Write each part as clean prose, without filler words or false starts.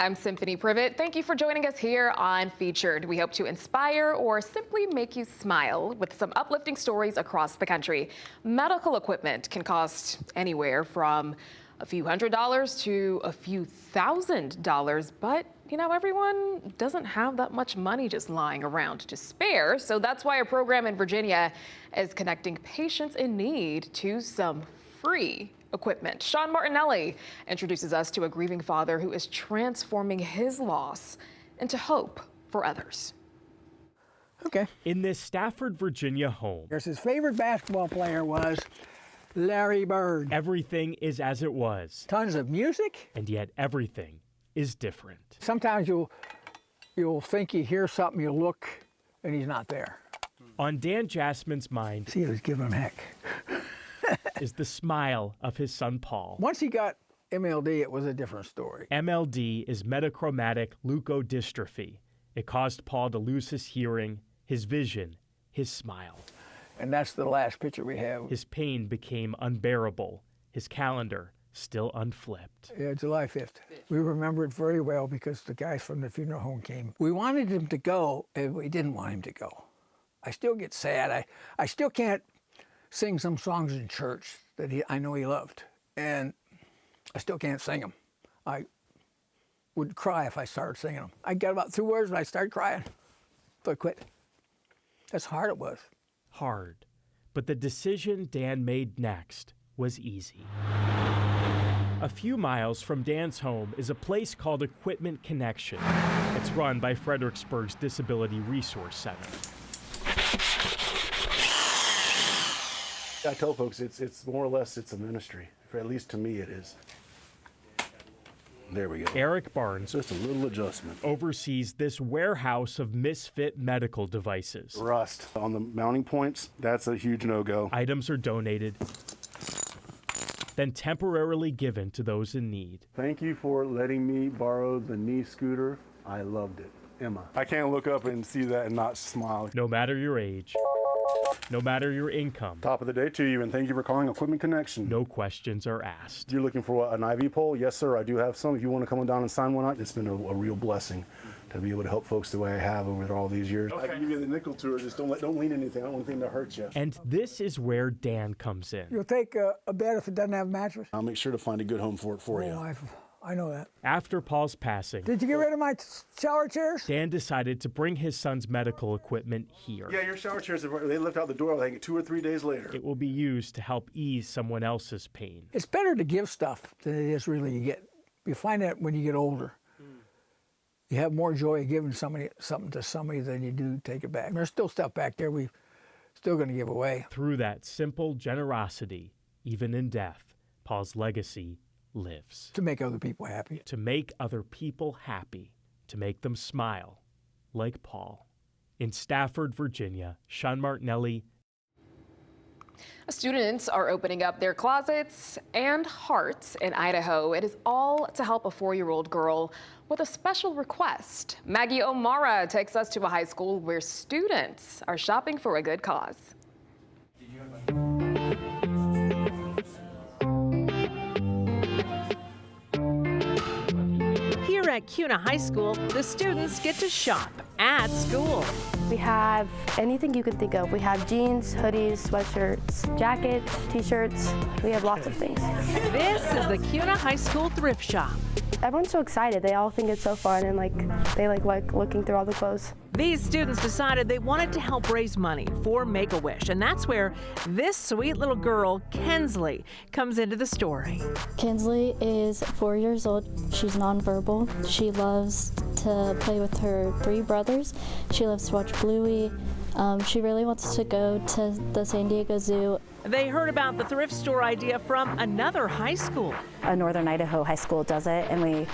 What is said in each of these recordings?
I'm Symphony Privet. Thank you for joining us here on Featured. We hope to inspire or simply make you smile with some uplifting stories across the country. Medical equipment can cost anywhere from a few $100s to a few $1,000s, but you know, everyone doesn't have that much money just lying around to spare. So that's why a program in Virginia is connecting patients in need to some free equipment. Sean Martinelli introduces us to a grieving father who is transforming his loss into hope for others. Okay. In this Stafford, Virginia home, His favorite basketball player was Larry Bird. everything is as it was, Tons of music. and yet everything is different. Sometimes you'll think you hear something, you look, and he's not there. On Dan Jasmine's mind See, he was giving him heck. is the smile of his son Paul. Once he got MLD, it was a different story. MLD is metachromatic leukodystrophy. It caused Paul to lose his hearing, his vision, his smile. And that's the last picture we have. His pain became unbearable, his calendar still unflipped. Yeah, July 5th. We remember it very well because the guys from the funeral home came. We wanted him to go, and we didn't want him to go. I still get sad. I still can't sing some songs in church that I know he loved, and I still can't sing them. I would cry if I started singing them. I got about 2 words and I started crying, so I quit. That's how hard it was. Hard, but the decision Dan made next was easy. A few miles from Dan's home is a place called Equipment Connection. It's run by Fredericksburg's Disability Resource Center. I tell folks it's more or less it's a ministry. At least to me it is. There we go. Eric Barnes Just a little adjustment. oversees this warehouse of misfit medical devices. Rust on the mounting points, that's a huge no-go. Items are donated, then temporarily given to those in need. Thank you for letting me borrow the knee scooter. I loved it. Emma. I can't look up and see that and not smile. No matter your age, no matter your income, Top of the day to you, and thank you for calling Equipment Connection. no questions are asked. You're looking for what, an IV pole? Yes, sir, I do have some. If you want to come on down and sign one out, it's been a real blessing to be able to help folks the way I have over all these years. I can give you the nickel tour, just don't lean anything. I don't want anything to hurt you. And this is where Dan comes in. You'll take a bed if it doesn't have a mattress? I'll make sure to find a good home for it for you. Oh, I know that. After Paul's passing, Did you get rid of my shower chairs? Dan decided to bring his son's medical equipment here. Yeah, your shower chairs, they left out the door, I think, 2 or 3 days later. It will be used to help ease someone else's pain. It's better to give stuff than it is really to get. You find that when you get older. You have more joy giving something to somebody than you do take it back. There's still stuff back there we still going to give away. Through that simple generosity, even in death, Paul's legacy lives. To make other people happy. To make other people happy, to make them smile, like Paul. In Stafford, Virginia, Sean Martinelli. Students are opening up their closets and hearts in Idaho. It is all to help a 4-year-old girl with a special request. Maggie O'Mara takes us to a high school where students are shopping for a good cause. Here at CUNA High School, the students get to shop at school. We have anything you can think of. We have jeans, hoodies, sweatshirts, jackets, t-shirts. We have lots of things. This is the CUNA High School thrift shop. Everyone's so excited. They all think it's so fun and they like looking through all the clothes. These students decided they wanted to help raise money for Make-A-Wish, and that's where this sweet little girl, Kensley, comes into the story. Kinsley is 4 years old. She's nonverbal. She loves to play with her 3 brothers. She loves to watch Bluey. She really wants to go to the San Diego Zoo. They heard about the thrift store idea from another high school. A Northern Idaho high school does it, and we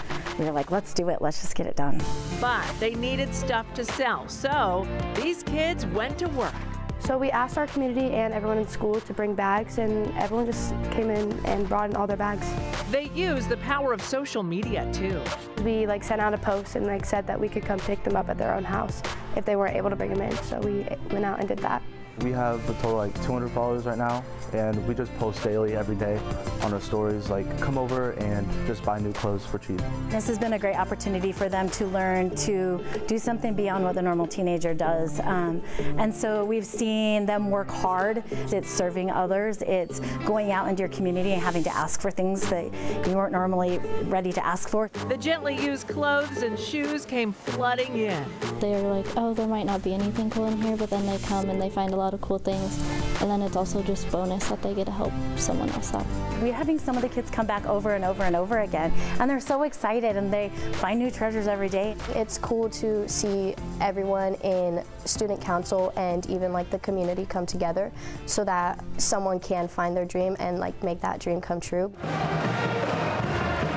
were like, let's do it, let's just get it done. But they needed stuff to sell, so these kids went to work. So we asked our community and everyone in school to bring bags, and everyone just came in and brought in all their bags. They used the power of social media too. We sent out a post and said that we could come pick them up at their own house if they weren't able to bring them in. So we went out and did that. We have a total like 200 followers right now, and we just post daily every day on our stories, like come over and just buy new clothes for cheap. This has been a great opportunity for them to learn to do something beyond what the normal teenager does. And so we've seen them work hard. It's serving others. It's going out into your community and having to ask for things that you weren't normally ready to ask for. The gently used clothes and shoes came flooding in. They're like, oh, there might not be anything cool in here, but then they come and they find a lot of cool things. And then it's also just bonus that they get to help someone else out. We're having some of the kids come back over and over and over again, and they're so excited and they find new treasures every day. It's cool to see everyone in student council and even like the community come together so that someone can find their dream and like make that dream come true.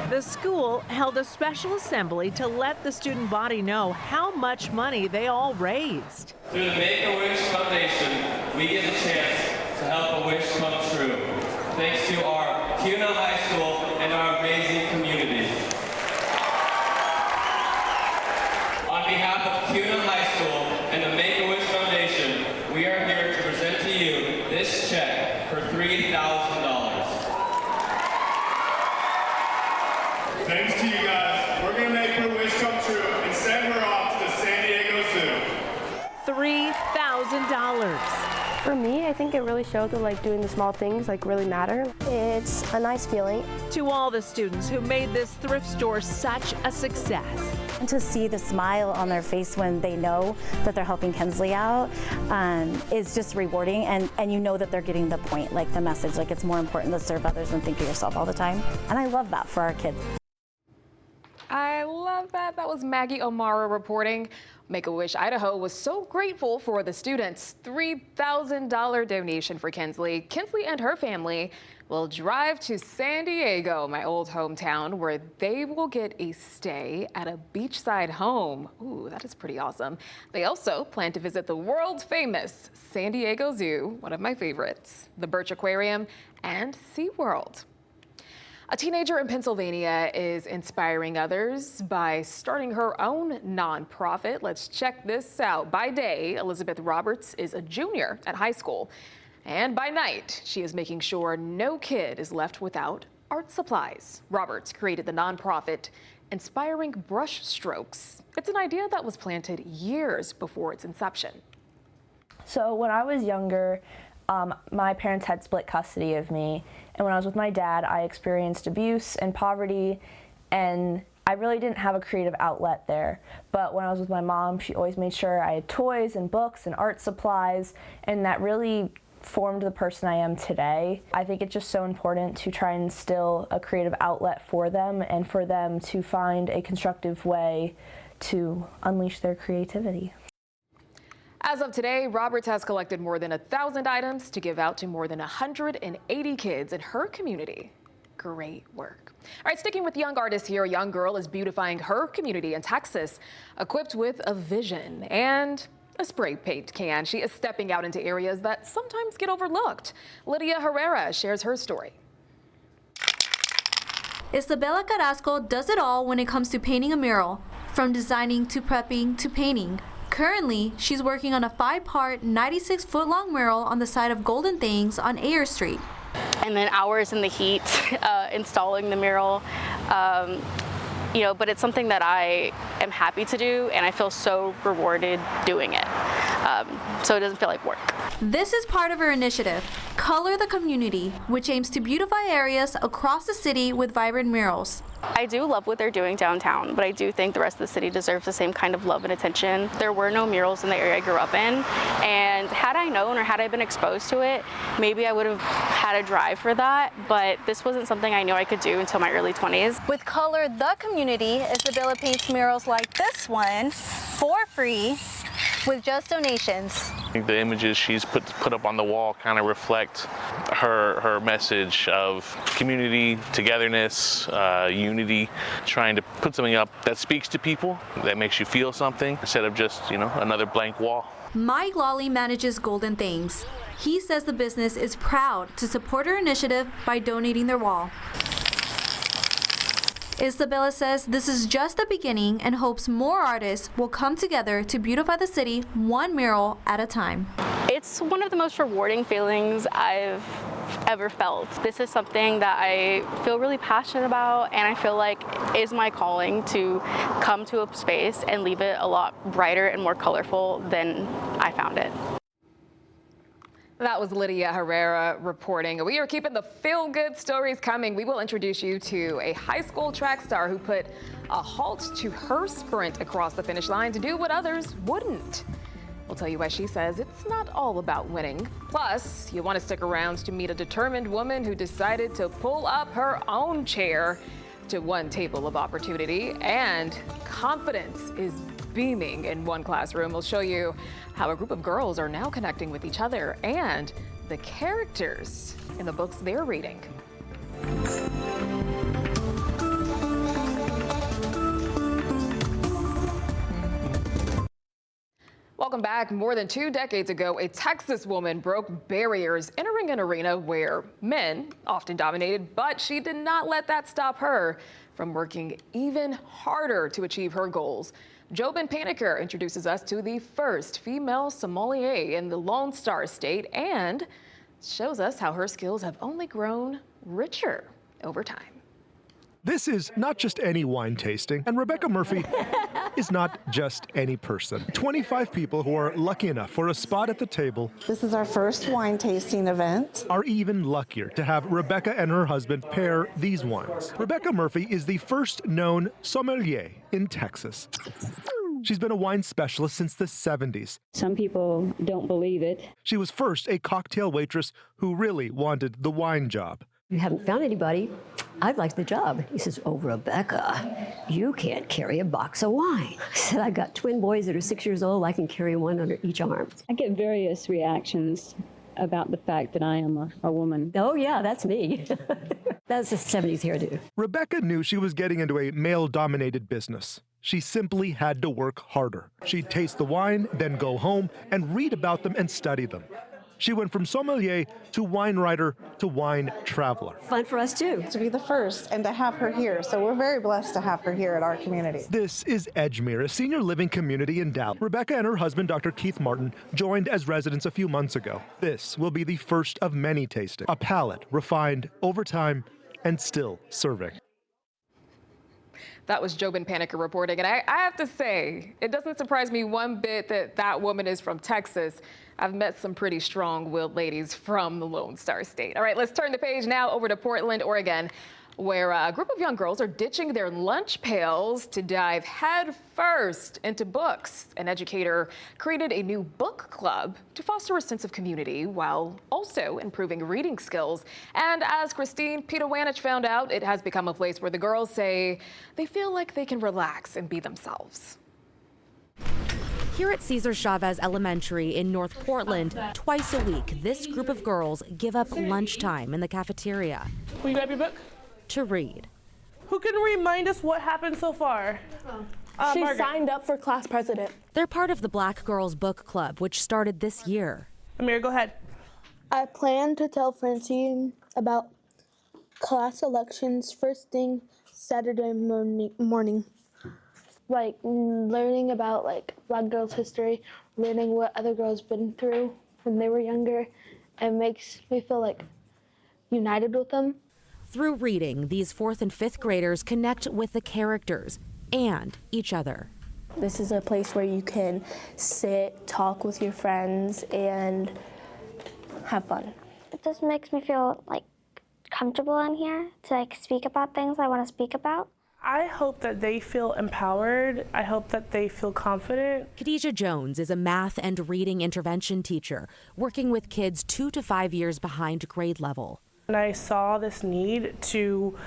The school held a special assembly to let the student body know how much money they all raised. Through the Make-A-Wish Foundation, we get a chance to help a wish come true. Thanks to our Kuna High School and our amazing community. On behalf of Kuna High School and the Make-A-Wish Foundation, we are here to present to you this check for $3,000. Thanks to you guys, we're gonna make her wish come true and send her off to the San Diego Zoo. $3,000. For me, I think it really showed that like doing the small things like really matter. It's a nice feeling. To all the students who made this thrift store such a success. And to see the smile on their face when they know that they're helping Kensley out is just rewarding, and you know that they're getting the point, like the message, like it's more important to serve others than think of yourself all the time. And I love that for our kids. I love that. That was Maggie O'Mara reporting. Make-A-Wish Idaho was so grateful for the students' $3,000 donation for Kinsley. Kinsley and her family will drive to San Diego, my old hometown, where they will get a stay at a beachside home. Ooh, that is pretty awesome. They also plan to visit the world-famous San Diego Zoo, one of my favorites, the Birch Aquarium, and SeaWorld. A teenager in Pennsylvania is inspiring others by starting her own nonprofit. Let's check this out. By day, Elizabeth Roberts is a junior at high school. And by night, she is making sure no kid is left without art supplies. Roberts created the nonprofit Inspiring Brush Strokes. It's an idea that was planted years before its inception. So when I was younger, my parents had split custody of me, and when I was with my dad, I experienced abuse and poverty, and I really didn't have a creative outlet there. But when I was with my mom, she always made sure I had toys and books and art supplies, and that really formed the person I am today. I think it's just so important to try and instill a creative outlet for them and for them to find a constructive way to unleash their creativity. As of today, Roberts has collected more than 1,000 items to give out to more than 180 kids in her community. Great work. All right, sticking with young artists here, a young girl is beautifying her community in Texas, equipped with a vision and a spray paint can. She is stepping out into areas that sometimes get overlooked. Lydia Herrera shares her story. Isabella Carrasco does it all when it comes to painting a mural, from designing to prepping to painting. Currently, she's working on a 5-part, 96-foot-long mural on the side of Golden Things on Ayer Street. And then hours in the heat installing the mural. But it's something that I am happy to do, and I feel so rewarded doing it. So it doesn't feel like work. This is part of her initiative, Color the Community, which aims to beautify areas across the city with vibrant murals. I do love what they're doing downtown, but I do think the rest of the city deserves the same kind of love and attention. There were no murals in the area I grew up in, and had I known or had I been exposed to it, maybe I would have had a drive for that, but this wasn't something I knew I could do until my early 20s. With Color the Community, Isabella paints murals like this one for free with just donations. The images she's put up on the wall kind of reflect her message of community, togetherness, unity, trying to put something up that speaks to people, that makes you feel something, instead of just, another blank wall. Mike Lawley manages Golden Things. He says the business is proud to support her initiative by donating their wall. Isabella says this is just the beginning and hopes more artists will come together to beautify the city one mural at a time. It's one of the most rewarding feelings I've ever felt. This is something that I feel really passionate about, and I feel like is my calling to come to a space and leave it a lot brighter and more colorful than I found it. That was Lydia Herrera reporting. We are keeping the feel-good stories coming. We will introduce you to a high school track star who put a halt to her sprint across the finish line to do what others wouldn't. We'll tell you why she says it's not all about winning. Plus, you'll want to stick around to meet a determined woman who decided to pull up her own chair to one table of opportunity, and confidence is beaming in one classroom. We'll show you how a group of girls are now connecting with each other and the characters in the books they're reading. Welcome back. More than 2 decades ago, a Texas woman broke barriers entering an arena where men often dominated, but she did not let that stop her from working even harder to achieve her goals. Jobin Paniker introduces us to the first female sommelier in the Lone Star State and shows us how her skills have only grown richer over time. This is not just any wine tasting, and Rebecca Murphy is not just any person. 25 people who are lucky enough for a spot at the table. This is our first wine tasting event. Are even luckier to have Rebecca and her husband pair these wines. Rebecca Murphy is the first known sommelier in Texas. She's been a wine specialist since the 70s. Some people don't believe it. She was first a cocktail waitress who really wanted the wine job. You haven't found anybody. I'd like the job. He says, oh, Rebecca, you can't carry a box of wine. I said, I got twin boys that are 6 years old. I can carry one under each arm. I get various reactions about the fact that I am a woman. Oh, yeah, that's me. That's the 70s hairdo. Rebecca knew she was getting into a male-dominated business. She simply had to work harder. She'd taste the wine, then go home and read about them and study them. She went from sommelier to wine writer to wine traveler. Fun for us, too. To be the first and to have her here. So we're very blessed to have her here at our community. This is Edgemere, a senior living community in Dallas. Rebecca and her husband, Dr. Keith Martin, joined as residents a few months ago. This will be the first of many tastings. A palate refined over time and still serving. That was Jobin Paniker reporting. And I have to say, it doesn't surprise me one bit that that woman is from Texas. I've met some pretty strong-willed ladies from the Lone Star State. All right, let's turn the page now over to Portland, Oregon, where a group of young girls are ditching their lunch pails to dive head first into books. An educator created a new book club to foster a sense of community while also improving reading skills. And as Christine Pitawanich found out, it has become a place where the girls say they feel like they can relax and be themselves. Here at Cesar Chavez Elementary in North Portland, twice a week, this group of girls give up lunchtime in the cafeteria. Will you grab your book? To read. Who can remind us what happened so far? She Margaret. signed up for class president. They're part of the Black Girls Book Club, which started this year. Amir, go ahead. I plan to tell Francine about class elections first thing Saturday morning. Like learning about Black girls' history, learning what other girls been through when they were younger, and makes me feel united with them. Through reading, these 4th and 5th graders connect with the characters and each other. This is a place where you can sit, talk with your friends, and have fun. It just makes me feel comfortable in here to speak about things I want to speak about. I hope that they feel empowered. I hope that they feel confident. Khadijah Jones is a math and reading intervention teacher working with kids 2 to 5 years behind grade level. And I saw this need to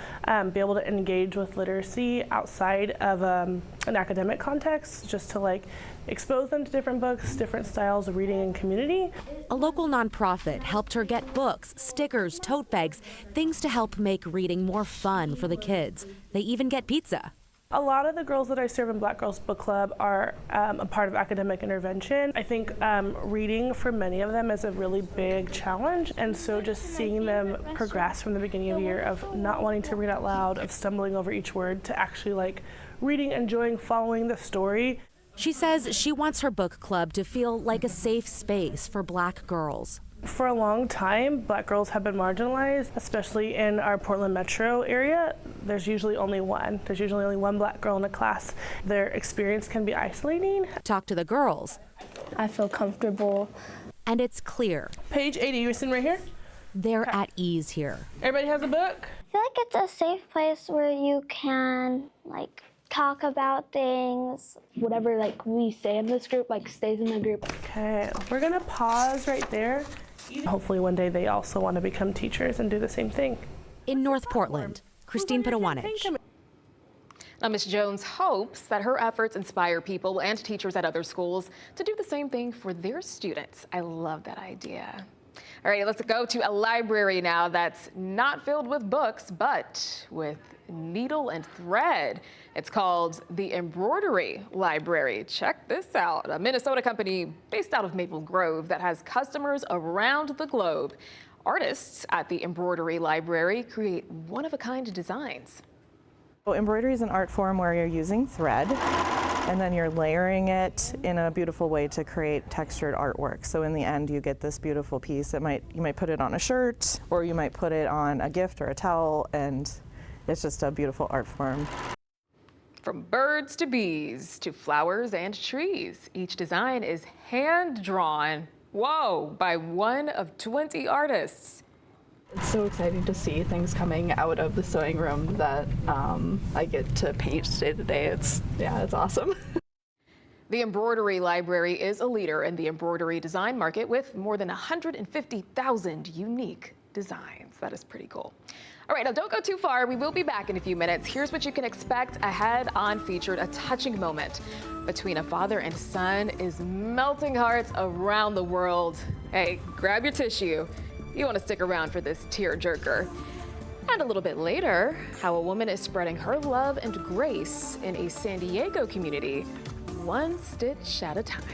be able to engage with literacy outside of an academic context, just to expose them to different books, different styles of reading and community. A local nonprofit helped her get books, stickers, tote bags, things to help make reading more fun for the kids. They even get pizza. A lot of the girls that I serve in Black Girls Book Club are a part of academic intervention. I think reading for many of them is a really big challenge, and so just seeing them progress from the beginning of the year of not wanting to read out loud, of stumbling over each word, to actually like reading, enjoying, following the story. She says she wants her book club to feel like a safe space for Black girls. For a long time, Black girls have been marginalized, especially in our Portland metro area. There's usually only one. There's usually only one Black girl in a class. Their experience can be isolating. Talk to the girls. I feel comfortable. And it's clear. Page 80, you're sitting right here? They're at ease here. Everybody has a book? I feel like it's a safe place where you can like talk about things. Whatever like we say in this group like stays in the group. Okay, we're gonna pause right there. Hopefully one day they also want to become teachers and do the same thing. In North Portland, Christine Pitawanich. Now, Ms. Jones hopes that her efforts inspire people and teachers at other schools to do the same thing for their students. I love that idea. All right, let's go to a library now that's not filled with books, but with needle and thread. It's called the Embroidery Library. Check this out. A Minnesota company based out of Maple Grove that has customers around the globe. Artists at the Embroidery Library create one-of-a-kind designs. Well, embroidery is an art form where you're using thread and then you're layering it in a beautiful way to create textured artwork. So in the end you get this beautiful piece. You might put it on a shirt, or you might put it on a gift or a towel, and it's just a beautiful art form. From birds to bees to flowers and trees, each design is hand-drawn, whoa, by one of 20 artists. It's so exciting to see things coming out of the sewing room that I get to paint day to day. It's awesome. The Embroidery Library is a leader in the embroidery design market with more than 150,000 unique designs. That is pretty cool. All right, now don't go too far. We will be back in a few minutes. Here's what you can expect ahead on Featured. A touching moment between a father and son is melting hearts around the world. Hey, grab your tissue. You want to stick around for this tearjerker. And a little bit later, how a woman is spreading her love and grace in a San Diego community, one stitch at a time.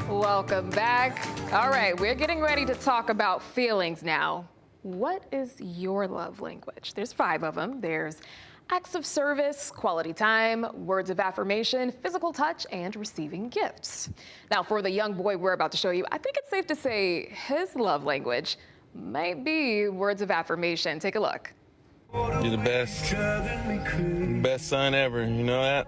Welcome back. All right, we're getting ready to talk about feelings now. What is your love language? There's 5 of them. There's acts of service, quality time, words of affirmation, physical touch, and receiving gifts. Now, for the young boy we're about to show you, I think it's safe to say his love language might be words of affirmation. Take a look. You're the best son ever, you know that?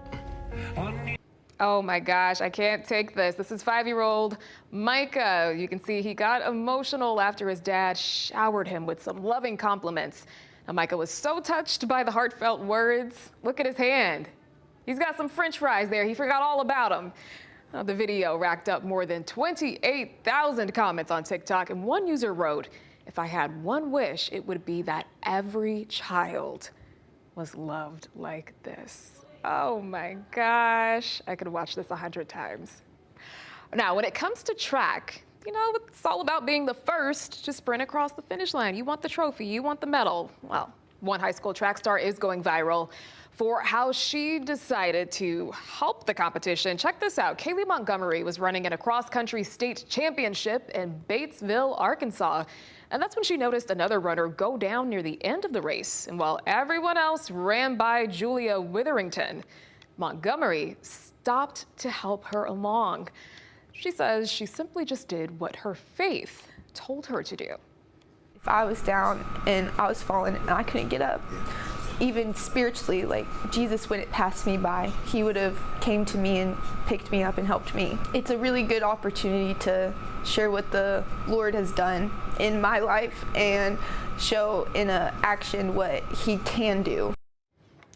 Oh my gosh, I can't take this. This is 5-year-old Micah. You can see he got emotional after his dad showered him with some loving compliments. Now, Micah was so touched by the heartfelt words. Look at his hand. He's got some French fries there. He forgot all about them. Now, the video racked up more than 28,000 comments on TikTok, and one user wrote, "If I had one wish, it would be that every child was loved like this." Oh my gosh, I could watch this 100 times. Now, when it comes to track, you know, it's all about being the first to sprint across the finish line. You want the trophy, you want the medal. Well, one high school track star is going viral for how she decided to help the competition. Check this out. Kaylee Montgomery was running in a cross-country state championship in Batesville, Arkansas. And that's when she noticed another runner go down near the end of the race. And while everyone else ran by Julia Witherington, Montgomery stopped to help her along. She says she simply just did what her faith told her to do. If I was down and I was falling and I couldn't get up, even spiritually, like Jesus wouldn't pass me by. He would have came to me and picked me up and helped me. It's a really good opportunity to share what the Lord has done in my life and show in action what he can do.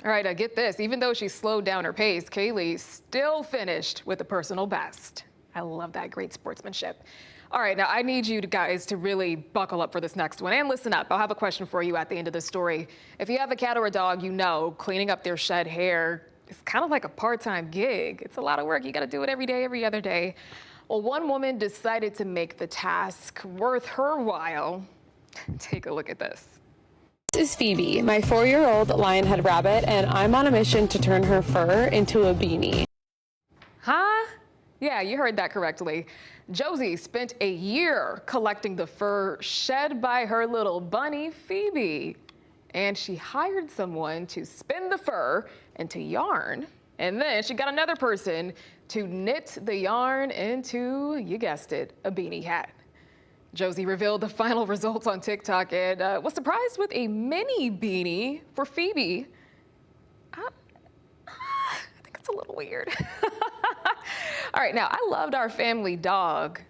All right, now get this. Even though she slowed down her pace, Kaylee still finished with a personal best. I love that great sportsmanship. All right, now I need you guys to really buckle up for this next one and listen up. I'll have a question for you at the end of the story. If you have a cat or a dog, you know cleaning up their shed hair is kind of like a part-time gig. It's a lot of work. You got to do it every day, every other day. Well, one woman decided to make the task worth her while. Take a look at this. This is Phoebe, my 4-year-old lionhead rabbit, and I'm on a mission to turn her fur into a beanie. Huh? Yeah, you heard that correctly. Josie spent a year collecting the fur shed by her little bunny, Phoebe. And she hired someone to spin the fur into yarn. And then she got another person to knit the yarn into, you guessed it, a beanie hat. Josie revealed the final results on TikTok and was surprised with a mini beanie for Phoebe. I think it's a little weird. All right, now I loved our family dog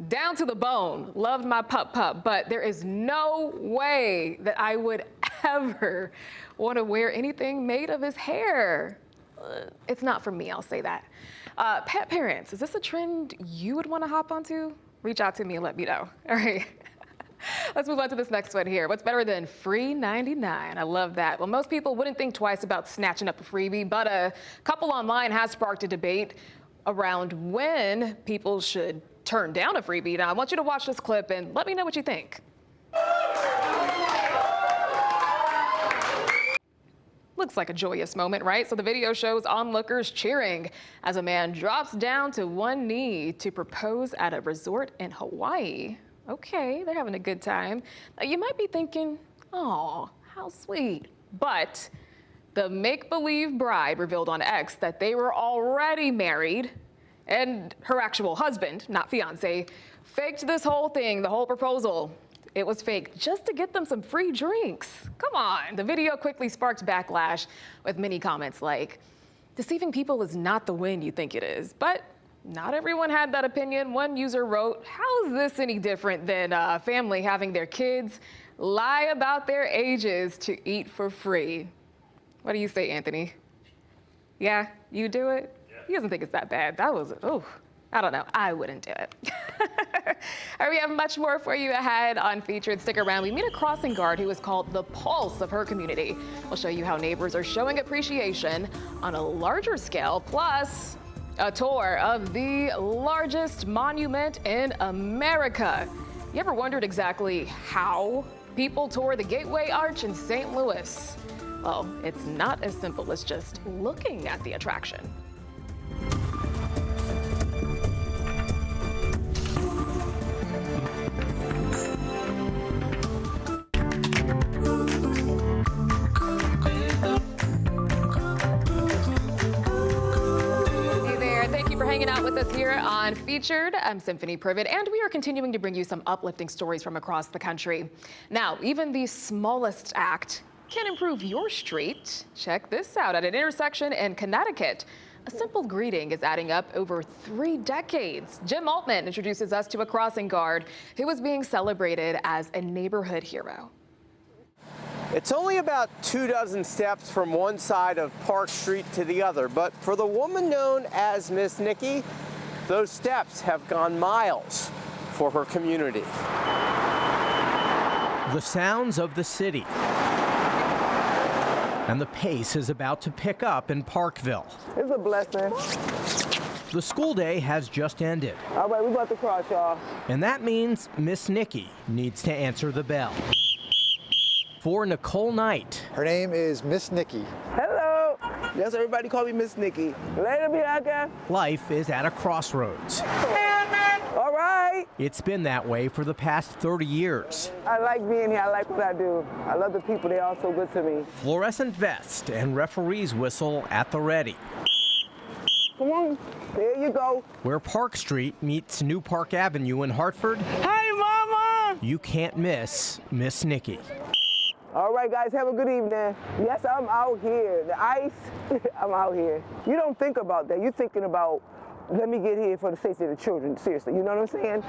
down to the bone, loved my pup, but there is no way that I would ever want to wear anything made of his hair. It's not for me, I'll say that. Pet parents, is this a trend you would want to hop onto? Reach out to me and let me know. All right. Let's move on to this next one here. What's better than free 99? I love that. Well, most people wouldn't think twice about snatching up a freebie, but a couple online has sparked a debate around when people should turn down a freebie. Now, I want you to watch this clip and let me know what you think. Looks like a joyous moment, right? So the video shows onlookers cheering as a man drops down to one knee to propose at a resort in Hawaii. Okay, they're having a good time. Now, you might be thinking, oh, how sweet. But the make-believe bride revealed on X that they were already married, and her actual husband, not fiance, faked this whole thing, the whole proposal. It was fake just to get them some free drinks. Come on. The video quickly sparked backlash with many comments like, deceiving people is not the win you think it is. But not everyone had that opinion. One user wrote, how is this any different than a family having their kids lie about their ages to eat for free? What do you say, Anthony? Yeah, you do it? Yeah. He doesn't think it's that bad. That was, oh, I don't know. I wouldn't do it. All right, we have much more for you ahead on Featured. Stick around. We meet a crossing guard who is called the pulse of her community. We'll show you how neighbors are showing appreciation on a larger scale, plus a tour of the largest monument in America. You ever wondered exactly how people tour the Gateway Arch in St. Louis? Well, it's not as simple as just looking at the attraction. Hanging out with us here on Featured. I'm Symphony Privet, and we are continuing to bring you some uplifting stories from across the country. Now, even the smallest act can improve your street. Check this out. At an intersection in Connecticut, a simple greeting is adding up over 3 decades. Jim Altman introduces us to a crossing guard who is being celebrated as a neighborhood hero. It's only about 24 steps from one side of Park Street to the other, but for the woman known as Miss Nikki, those steps have gone miles for her community. The sounds of the city. And the pace is about to pick up in Parkville. It's a blessing. The school day has just ended. All right, we're about to cross, y'all. And that means Miss Nikki needs to answer the bell. For Nicole Knight. Her name is Miss Nikki. Hello. Yes, everybody call me Miss Nikki. Later, Bianca. Life is at a crossroads. All right. It's been that way for the past 30 years. I like being here. I like what I do. I love the people. They're all so good to me. Fluorescent vest and referee's whistle at the ready. Come on. There you go. Where Park Street meets New Park Avenue in Hartford. Hi, Mama. You can't miss Miss Nikki. All right, guys, have a good evening. Yes, I'm out here. The ice, I'm out here. You don't think about that. You're thinking about, let me get here for the safety of the children, seriously. You know what I'm saying?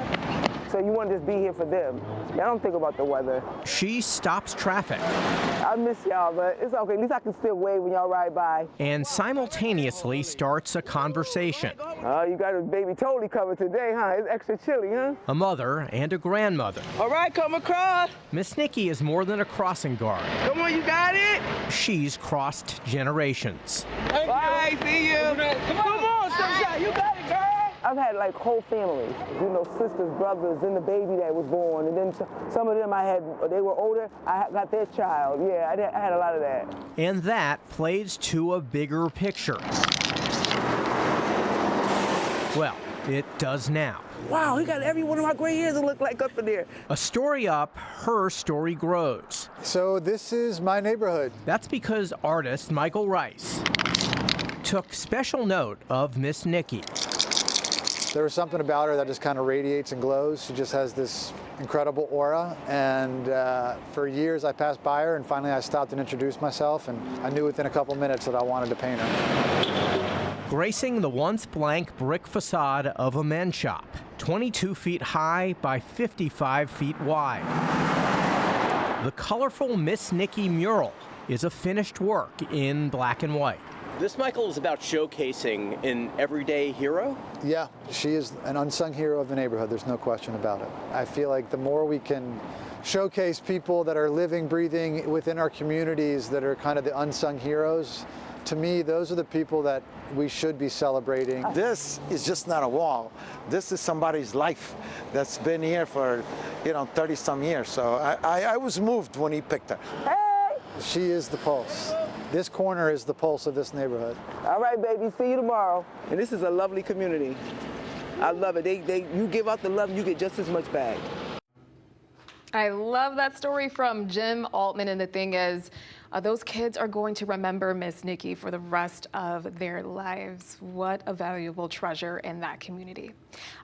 So you want to just be here for them. I don't think about the weather. She stops traffic. I miss y'all, but it's okay. At least I can still wave when y'all ride by. And simultaneously starts a conversation. Oh, you got a baby totally covered today, huh? It's extra chilly, huh? A mother and a grandmother. All right, come across. Miss Nikki is more than a crossing guard. Come on, you got it? She's crossed generations. Bye, see you. Come on, Sunshine, you got it, girl. I've had like whole families, you know, sisters, brothers, then the baby that was born, and then some of them they were older, I got their child. Yeah, I had a lot of that. And that plays to a bigger picture. Well, it does now. Wow, he got every one of my gray hairs to look like up in there. A story up, her story grows. So this is my neighborhood. That's because artist Michael Rice took special note of Miss Nikki. There was something about her that just kind of radiates and glows. She just has this incredible aura, and for years I passed by her, and finally I stopped and introduced myself, and I knew within a couple minutes that I wanted to paint her. Gracing the once blank brick facade of a men's shop, 22 feet high by 55 feet wide. The colorful Miss Nikki mural is a finished work in black and white. This, Michael, is about showcasing an everyday hero? Yeah, she is an unsung hero of the neighborhood, there's no question about it. I feel like the more we can showcase people that are living, breathing within our communities that are kind of the unsung heroes, to me, those are the people that we should be celebrating. This is just not a wall. This is somebody's life that's been here for, 30-some years. So I was moved when he picked her. Hey! She is the pulse. This corner is the pulse of this neighborhood. All right, baby, see you tomorrow. And this is a lovely community. I love it. You give out the love, you get just as much back. I love that story from Jim Altman, and the thing is, those kids are going to remember Miss Nikki for the rest of their lives. What a valuable treasure in that community.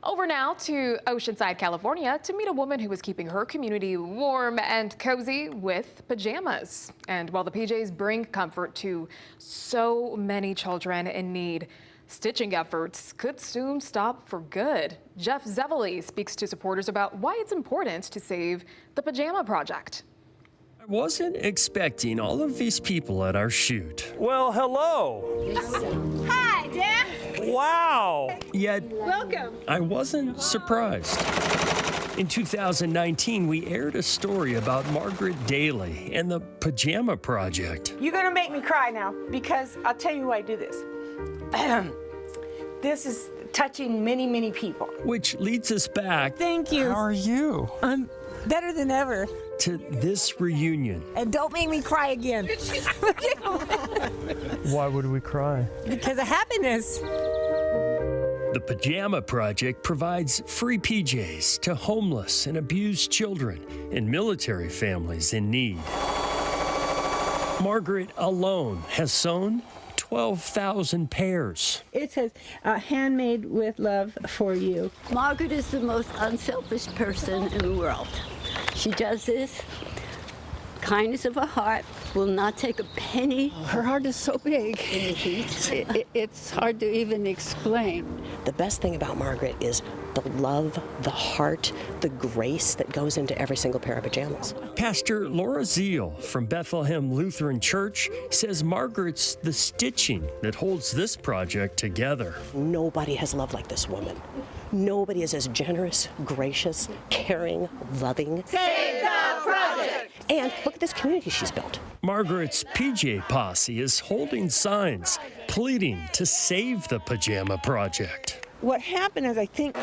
Over now to Oceanside, California, to meet a woman who is keeping her community warm and cozy with pajamas. And while the PJs bring comfort to so many children in need, stitching efforts could soon stop for good. Jeff Zevely speaks to supporters about why it's important to save the Pajama Project. I wasn't expecting all of these people at our shoot. Well, hello. Hi, Dad. Wow. Yet, Welcome. I wasn't surprised. In 2019, we aired a story about Margaret Daly and the Pajama Project. You're going to make me cry now because I'll tell you why I do this. This is touching many, many people. Which leads us back. Thank you. How are you? I'm better than ever. To this reunion. And don't make me cry again. Why would we cry? Because of happiness. The Pajama Project provides free PJs to homeless and abused children and military families in need. Margaret alone has sewn 12,000 pairs. It says, handmade with love for you. Margaret is the most unselfish person in the world. She does this. Kindness of her heart, will not take a penny. Her heart is so big. In the heat. It's hard to even explain. The best thing about Margaret is the love, the heart, the grace that goes into every single pair of pajamas. Pastor Laura Zeal from Bethlehem Lutheran Church says Margaret's the stitching that holds this project together. Nobody has loved like this woman. Nobody is as generous, gracious, caring, loving. Save the project! And look at this community she's built. Margaret's PJ posse is holding signs pleading to save the Pajama Project. What happened is I think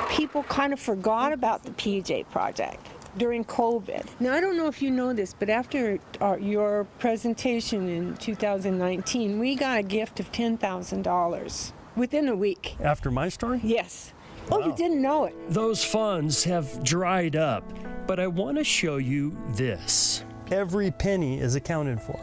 people kind of forgot about the PJ project during COVID. Now, I don't know if you know this, but after your presentation in 2019, we got a gift of $10,000 within a week. After my story? Yes. Wow. Oh, you didn't know it. Those funds have dried up, but I want to show you this. Every penny is accounted for.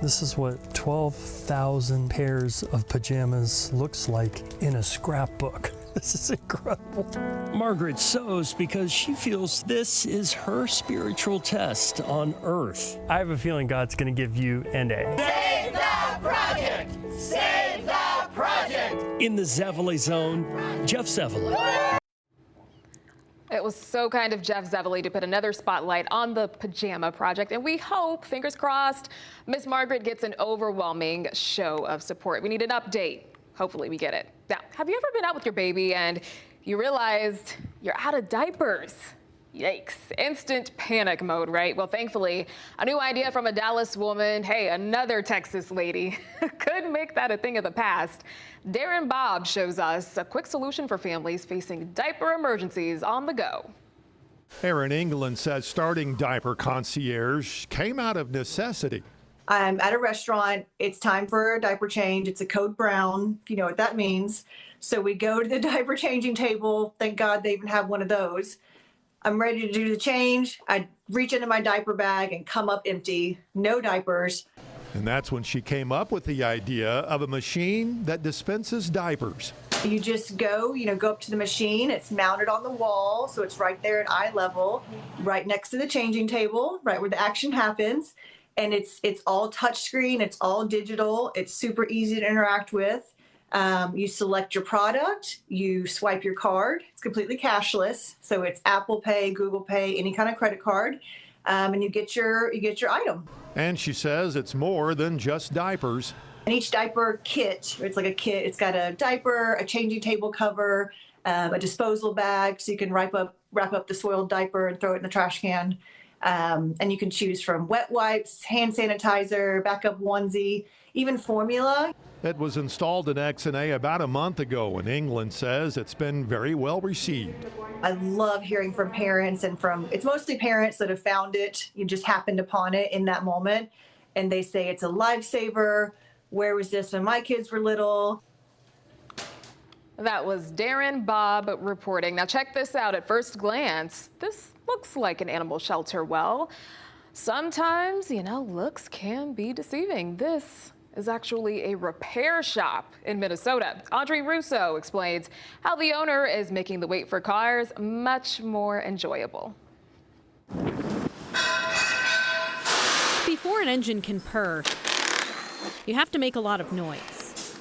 This is what 12,000 pairs of pajamas looks like in a scrapbook. This is incredible. Margaret sews because she feels this is her spiritual test on earth. I have a feeling God's going to give you an A. Save the project! Save the project! In the Zevely Zone, Jeff Zevely. It was so kind of Jeff Zevely to put another spotlight on the Pajama Project, and we hope, fingers crossed, Miss Margaret gets an overwhelming show of support. We need an update. Hopefully we get it. Now, have you ever been out with your baby and you realized you're out of diapers? Yikes. Instant panic mode, right? Well, thankfully, a new idea from a Dallas woman, hey, another Texas lady, could make that a thing of the past. Darren Bob shows us a quick solution for families facing diaper emergencies on the go. Erin England says starting Diaper Concierge came out of necessity. I'm at a restaurant. It's time for a diaper change. It's a code brown. You know what that means. So we go to the diaper changing table. Thank God they even have one of those. I'm ready to do the change. I reach into my diaper bag and come up empty. No diapers. And that's when she came up with the idea of a machine that dispenses diapers. You just go up to the machine. It's mounted on the wall, so it's right there at eye level, right next to the changing table, right where the action happens. And it's all touchscreen. It's all digital. It's super easy to interact with. You select your product, you swipe your card. It's completely cashless, so it's Apple Pay, Google Pay, any kind of credit card, and you get your item. And she says it's more than just diapers. And each diaper kit, it's like a kit. It's got a diaper, a changing table cover, a disposal bag, so you can wrap up the soiled diaper and throw it in the trash can. And you can choose from wet wipes, hand sanitizer, backup onesie, even formula. It was installed in XNA about a month ago, and England says it's been very well received. I love hearing from parents, and it's mostly parents that have found it. You just happened upon it in that moment, and they say it's a lifesaver. Where was this when my kids were little? That was Darren Bob reporting. Now check this out. At first glance, this looks like an animal shelter. Well, sometimes, looks can be deceiving. This is actually a repair shop in Minnesota. Audrey Russo explains how the owner is making the wait for cars much more enjoyable. Before an engine can purr, you have to make a lot of noise.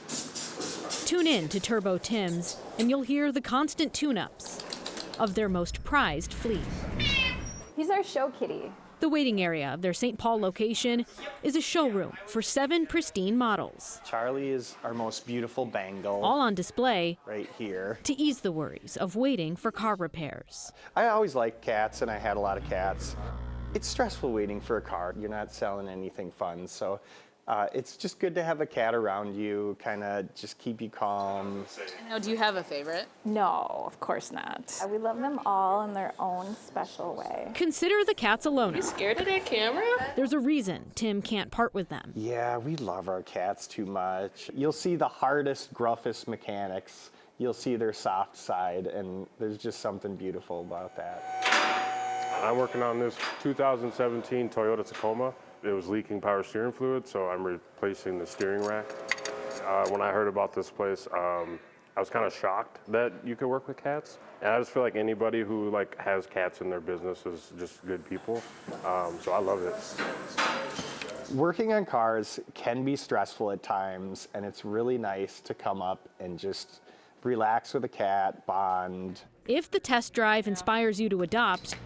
Tune in to Turbo Tim's and you'll hear the constant tune-ups of their most prized fleet. He's our show kitty. The waiting area of their St. Paul location is a showroom for 7 pristine models. Charlie is our most beautiful Bengal. All on display right here to ease the worries of waiting for car repairs. I always liked cats, and I had a lot of cats. It's stressful waiting for a car. You're not selling anything fun, so it's just good to have a cat around you, kind of just keep you calm. Now, do you have a favorite? No, of course not. We love them all in their own special way. Consider the cats alone. You scared of that camera? There's a reason Tim can't part with them. Yeah, we love our cats too much. You'll see the hardest, gruffest mechanics. You'll see their soft side, and there's just something beautiful about that. I'm working on this 2017 Toyota Tacoma. It was leaking power steering fluid, so I'm replacing the steering rack. When I heard about this place, I was kind of shocked that you could work with cats. And I just feel like anybody who has cats in their business is just good people. So I love it. Working on cars can be stressful at times, and it's really nice to come up and just relax with a cat, bond. If the test drive inspires you to adopt,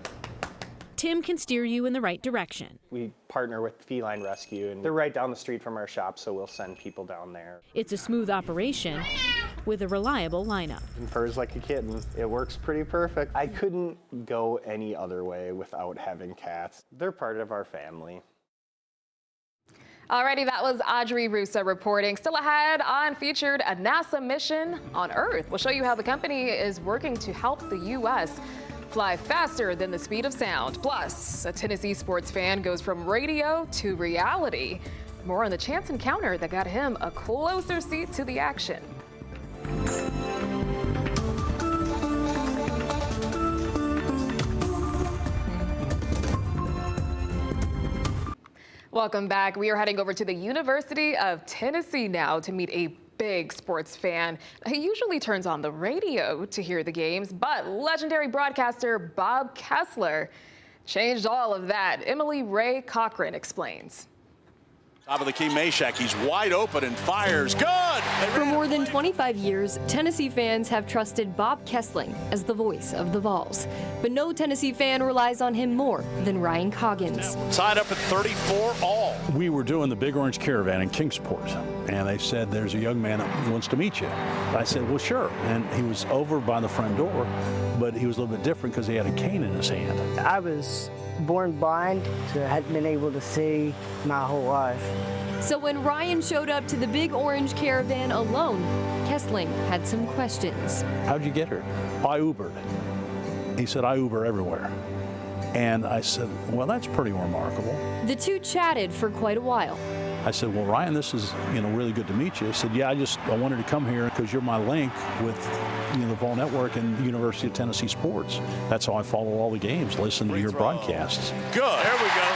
Tim can steer you in the right direction. We partner with Feline Rescue, and they're right down the street from our shop, so we'll send people down there. It's a smooth operation with a reliable lineup. And purrs like a kitten. It works pretty perfect. I couldn't go any other way without having cats. They're part of our family. Alrighty, that was Audrey Russo reporting. Still ahead on Featured, a NASA mission on Earth. We'll show you how the company is working to help the U.S. fly faster than the speed of sound. Plus, a Tennessee sports fan goes from radio to reality. More on the chance encounter that got him a closer seat to the action. Welcome back. We are heading over to the University of Tennessee now to meet a big sports fan. He usually turns on the radio to hear the games, but legendary broadcaster Bob Kessler changed all of that. Emily Ray Cochran explains. Top of the key, Meshack. He's wide open and fires. Good! For more than 25 years, Tennessee fans have trusted Bob Kessling as the voice of the Vols. But no Tennessee fan relies on him more than Ryan Coggins. Tied up at 34 all. We were doing the Big Orange Caravan in Kingsport, and they said, there's a young man that wants to meet you. I said, well, sure. And he was over by the front door, but he was a little bit different because he had a cane in his hand. I was born blind, so I hadn't been able to see my whole life. So when Ryan showed up to the Big Orange Caravan alone, Kessling had some questions. How'd you get here? I Ubered. He said, I Uber everywhere. And I said, well, that's pretty remarkable. The two chatted for quite a while. I said, well, Ryan, this is, really good to meet you. He said, yeah, I wanted to come here because you're my link with, the Vol Network and University of Tennessee Sports. That's how I follow all the games, listen to your broadcasts. Good. There we go.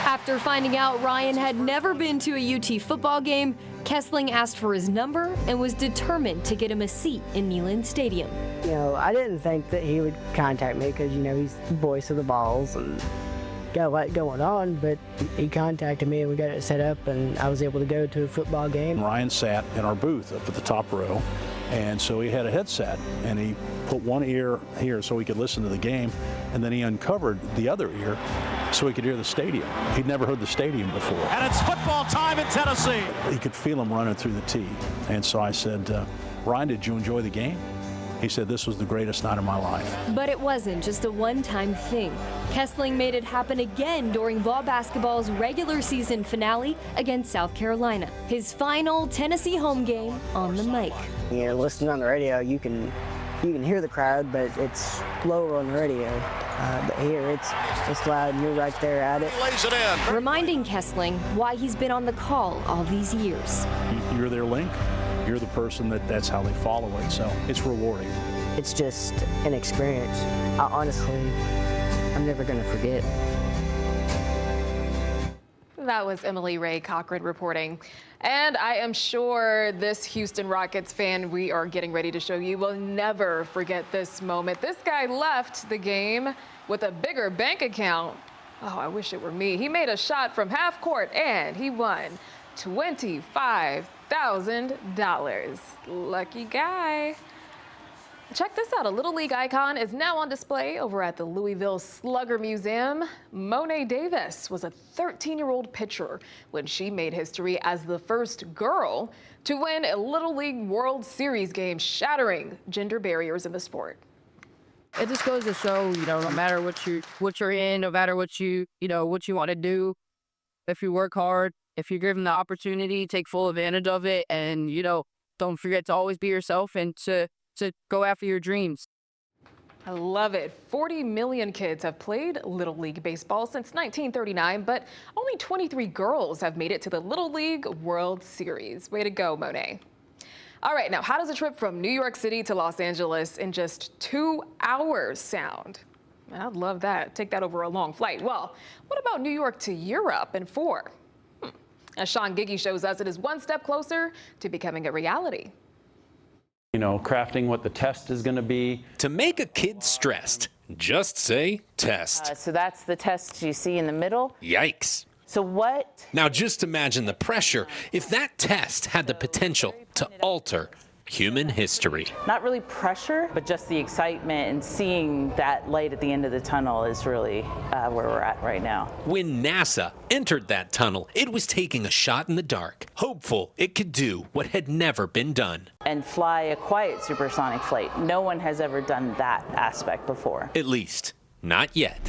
After finding out Ryan had never been to a UT football game, Kessling asked for his number and was determined to get him a seat in Neyland Stadium. I didn't think that he would contact me because, he's the voice of the Vols and got a lot going on, but he contacted me and we got it set up and I was able to go to a football game. Ryan sat in our booth up at the top row, and so he had a headset and he put one ear here so he could listen to the game, and then he uncovered the other ear so he could hear the stadium. He'd never heard the stadium before. And it's football time in Tennessee. He could feel him running through the tee, and so I said, Ryan, did you enjoy the game? He said, this was the greatest night of my life. But it wasn't just a one-time thing. Kessling made it happen again during Vol basketball's regular season finale against South Carolina. His final Tennessee home game on the mic. Listening on the radio, you can hear the crowd, but it's lower on the radio. But here, it's loud, and you're right there at it. Lays it in. Reminding Kessling why he's been on the call all these years. You're their link. You're the person that's how they follow it, so it's rewarding. It's just an experience. I'm never going to forget. That was Emily Ray Cochran reporting. And I am sure this Houston Rockets fan we are getting ready to show you will never forget this moment. This guy left the game with a bigger bank account. Oh, I wish it were me. He made a shot from half court and he won $25,000. Lucky guy. Check this out. A Little League icon is now on display over at the Louisville Slugger Museum. Monet Davis was a 13-year-old pitcher when she made history as the first girl to win a Little League World Series game, shattering gender barriers in the sport. It just goes to show, no matter what you're in, no matter what you want to do, if you work hard, if you're given the opportunity, take full advantage of it, and don't forget to always be yourself and to go after your dreams. I love it. 40 million kids have played Little League baseball since 1939, but only 23 girls have made it to the Little League World Series. Way to go, Monet. All right, now how does a trip from New York City to Los Angeles in just 2 hours sound? I'd love that. Take that over a long flight. Well, what about New York to Europe in 4? As Sean Giggy shows us, it is one step closer to becoming a reality. Crafting what the test is going to be. To make a kid stressed, just say test. So that's the test you see in the middle. Yikes. So what? Now just imagine the pressure if that test had the potential to alter human history. Not really pressure, but just the excitement and seeing that light at the end of the tunnel is really where we're at right now. When NASA entered that tunnel, it was taking a shot in the dark, hopeful it could do what had never been done. And fly a quiet supersonic flight. No one has ever done that aspect before. At least, not yet.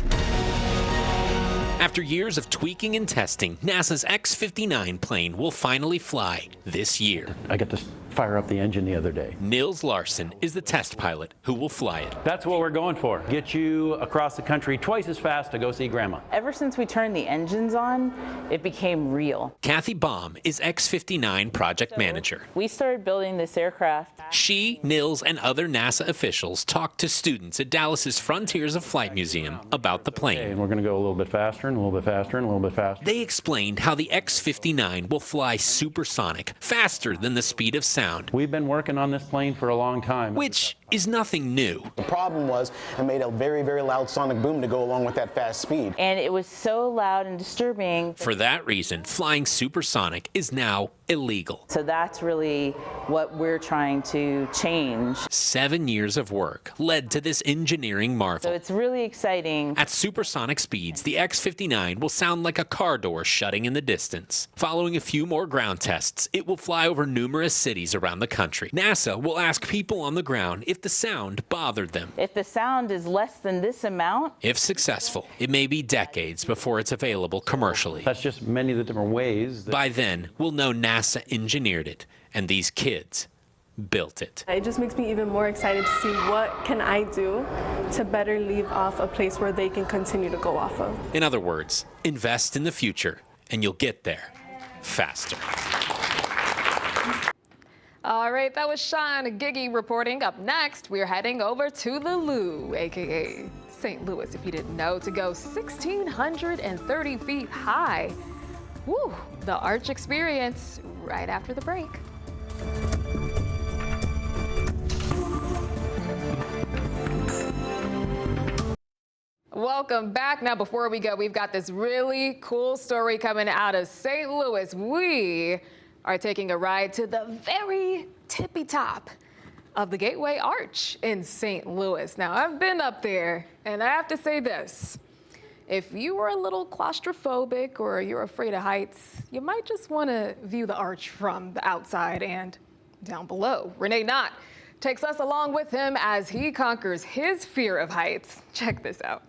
After years of tweaking and testing, NASA's X-59 plane will finally fly this year. I got to fire up the engine the other day. Nils Larson is the test pilot who will fly it. That's what we're going for. Get you across the country twice as fast to go see Grandma. Ever since we turned the engines on, it became real. Kathy Baum is X-59 project manager. We started building this aircraft. She, Nils, and other NASA officials talked to students at Dallas's Frontiers of Flight Museum about the plane. And we're going to go a little bit faster and a little bit faster and a little bit faster. They explained how the X-59 will fly supersonic, faster than the speed of sound. We've been working on this plane for a long time. Which is nothing new. The problem was it made a very, very loud sonic boom to go along with that fast speed. And it was so loud and disturbing. For that reason, flying supersonic is now illegal. So that's really what we're trying to change. 7 years of work led to this engineering marvel. So it's really exciting. At supersonic speeds, the X-59 will sound like a car door shutting in the distance. Following a few more ground tests, it will fly over numerous cities around the country. NASA will ask people on the ground if the sound bothered them. If the sound is less than this amount, if successful, it may be decades before it's available commercially. That's just many of the different ways. By then, we'll know NASA engineered it, and these kids built it. It just makes me even more excited to see what can I do to better leave off a place where they can continue to go off of. In other words, invest in the future, and you'll get there faster. All right, that was Sean Giggy reporting. Up next, we're heading over to the Lou, aka St. Louis, if you didn't know, to go 1,630 feet high. Woo, the Arch experience right after the break. Welcome back. Now, before we go, we've got this really cool story coming out of St. Louis. We are taking a ride to the very tippy top of the Gateway Arch in St. Louis. Now, I've been up there, and I have to say this. If you are a little claustrophobic or you're afraid of heights, you might just want to view the arch from the outside and down below. Renee Knott takes us along with him as he conquers his fear of heights. Check this out.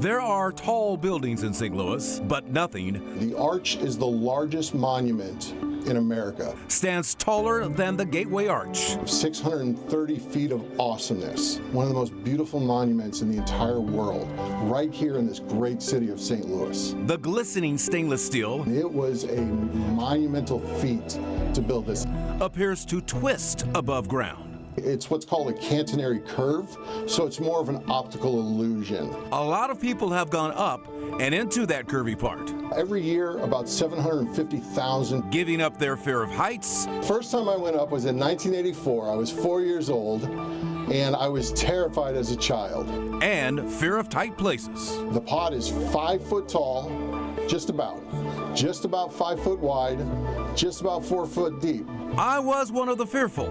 There are tall buildings in St. Louis, but nothing. The Arch is the largest monument in America. Stands taller than the Gateway Arch. 630 feet of awesomeness. One of the most beautiful monuments in the entire world, right here in this great city of St. Louis. The glistening stainless steel. It was a monumental feat to build this. Appears to twist above ground. It's what's called a catenary curve, so it's more of an optical illusion. A lot of people have gone up and into that curvy part. Every year, about 750,000 giving up their fear of heights. First time I went up was in 1984. I was 4 years old, and I was terrified as a child. And fear of tight places. The pod is 5 foot tall, just about 5 foot wide, just about 4 foot deep. I was one of the fearful.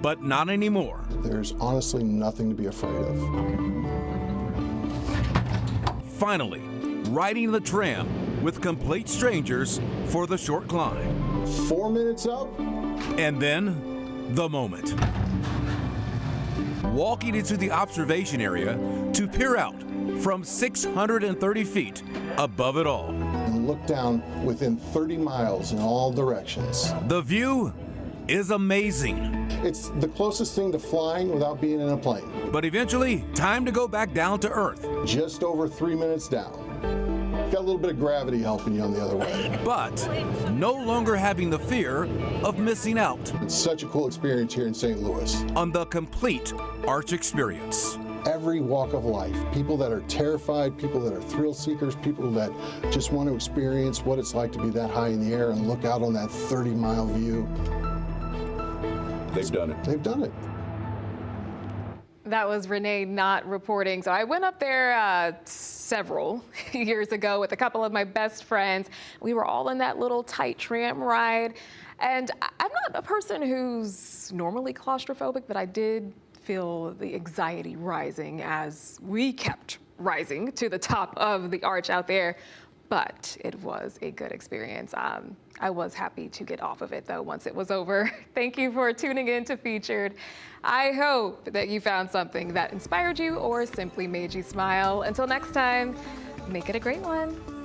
But not anymore. There's honestly nothing to be afraid of. Finally, riding the tram with complete strangers for the short climb. 4 minutes up. And then, the moment. Walking into the observation area to peer out from 630 feet above it all. And look down within 30 miles in all directions. The view is amazing. It's the closest thing to flying without being in a plane. But eventually, time to go back down to Earth. Just over 3 minutes down. Got a little bit of gravity helping you on the other way. But no longer having the fear of missing out. It's such a cool experience here in St. Louis. On the complete Arch experience. Every walk of life, people that are terrified, people that are thrill seekers, people that just want to experience what it's like to be that high in the air and look out on that 30-mile view. They've done it. They've done it. That was Renee Knott reporting. So I went up there several years ago with a couple of my best friends. We were all in that little tight tram ride. And I'm not a person who's normally claustrophobic, but I did feel the anxiety rising as we kept rising to the top of the arch out there. But it was a good experience. I was happy to get off of it, though, once it was over. Thank you for tuning in to Featured. I hope that you found something that inspired you or simply made you smile. Until next time, make it a great one.